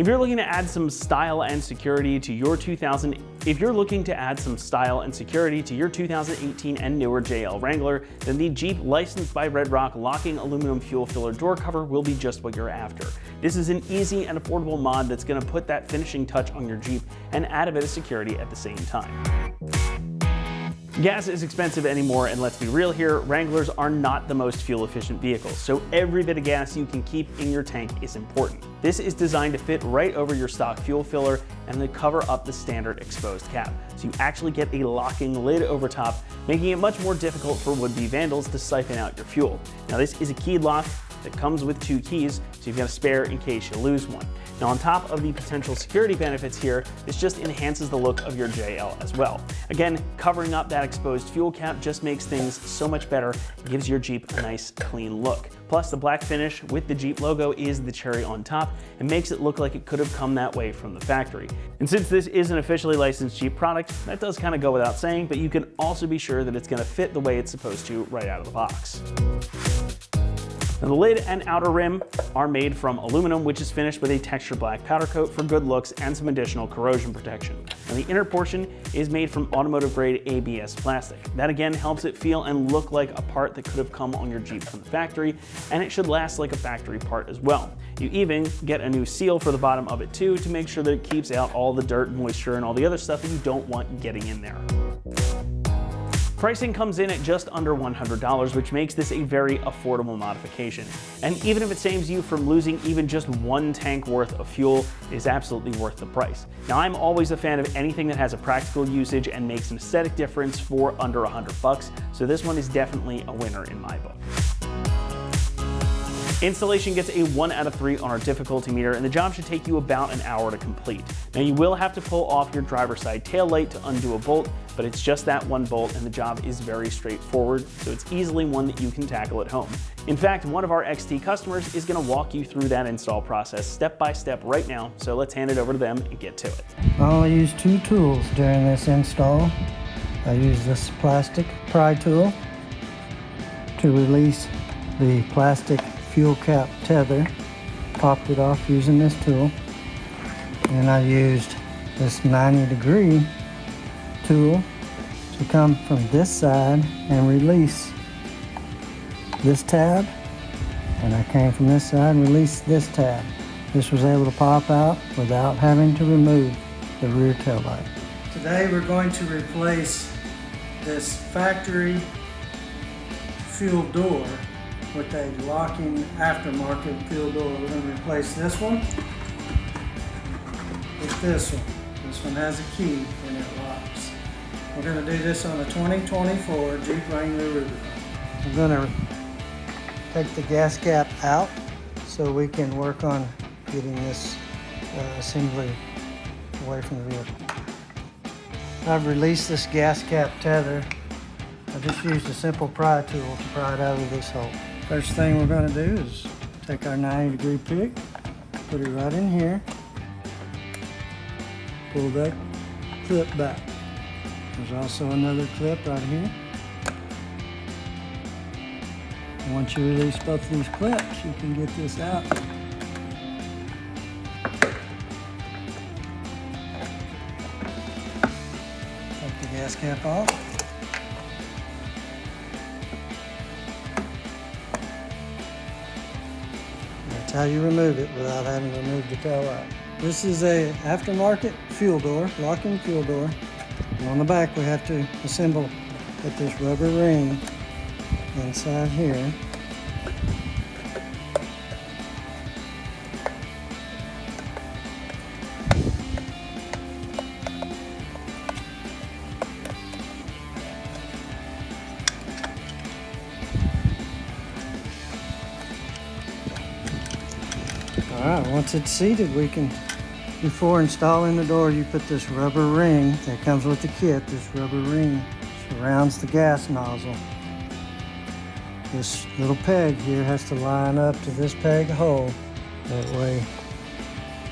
If you're looking to add some style and security to your 2018 and newer JL Wrangler, then the Jeep licensed by RedRock locking aluminum fuel filler door cover will be just what you're after. This is an easy and affordable mod that's going to put that finishing touch on your Jeep and add a bit of security at the same time. Gas is expensive anymore, and let's be real here, Wranglers are not the most fuel-efficient vehicles, so every bit of gas you can keep in your tank is important. This is designed to fit right over your stock fuel filler and to cover up the standard exposed cap, so you actually get a locking lid over top, making it much more difficult for would-be vandals to siphon out your fuel. Now this is a keyed lock that comes with 2 keys, so you've got a spare in case you lose one. Now on top of the potential security benefits here, this just enhances the look of your JL as well. Again, covering up that exposed fuel cap just makes things so much better. It gives your Jeep a nice clean look. Plus the black finish with the Jeep logo is the cherry on top and makes it look like it could have come that way from the factory. And since this is an officially licensed Jeep product, that does kind of go without saying, but you can also be sure that it's going to fit the way it's supposed to right out of the box. Now, the lid and outer rim are made from aluminum, which is finished with a textured black powder coat for good looks and some additional corrosion protection. And the inner portion is made from automotive grade ABS plastic. That again helps it feel and look like a part that could have come on your Jeep from the factory, and it should last like a factory part as well. You even get a new seal for the bottom of it too to make sure that it keeps out all the dirt, moisture, and all the other stuff that you don't want getting in there. Pricing comes in at just under $100, which makes this a very affordable modification. And even if it saves you from losing even just 1 tank worth of fuel, it is absolutely worth the price. Now, I'm always a fan of anything that has a practical usage and makes an aesthetic difference for under $100, so this one is definitely a winner in my book. Installation gets a 1 out of 3 on our difficulty meter, and the job should take you about an hour to complete. Now you will have to pull off your driver's side tail light to undo a bolt, but it's just that one bolt and the job is very straightforward, so it's easily one that you can tackle at home. In fact, one of our XT customers is going to walk you through that install process step by step right now, so let's hand it over to them and get to it. I'll use 2 tools during this install. I use this plastic pry tool to release the plastic fuel cap tether, popped it off using this tool, and I used this 90-degree tool to come from this side and release this tab, and I came from this side and released this tab. This was able to pop out without having to remove the rear tail light. Today we're going to replace this factory fuel door with a locking aftermarket fuel door. We're going to replace this one with this one. This one has a key and it locks. We're going to do this on a 2024 Jeep Wrangler RedRock. I'm going to take the gas cap out so we can work on getting this assembly away from the vehicle. I've released this gas cap tether. I just used a simple pry tool to pry it out of this hole. First thing we're going to do is take our 90-degree pick, put it right in here, pull that clip back. There's also another clip right here. And once you release both of these clips, you can get this out. Take the gas cap off. That's how you remove it without having to remove the tail light. This is a aftermarket fuel door, locking fuel door. And on the back we have to assemble with this rubber ring inside here. Alright, once it's seated, we can, before installing the door, you put this rubber ring that comes with the kit. This rubber ring surrounds the gas nozzle. This little peg here has to line up to this peg hole. That way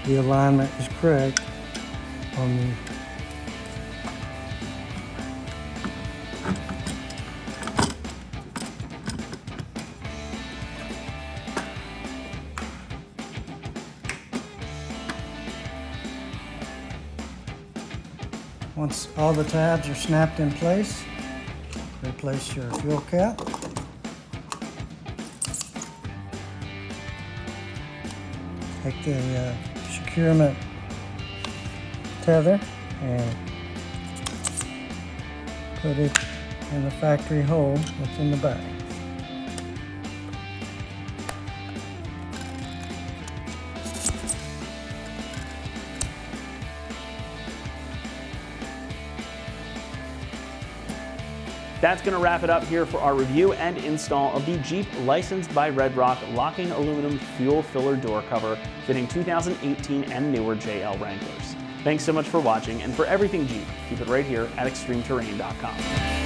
the alignment is correct on the Once all the tabs are snapped in place, replace your fuel cap. Take the securement tether and put it in the factory hole that's in the back. That's going to wrap it up here for our review and install of the Jeep licensed by RedRock locking aluminum fuel filler door cover fitting 2018 and newer JL Wranglers. Thanks so much for watching, and for everything Jeep, keep it right here at ExtremeTerrain.com.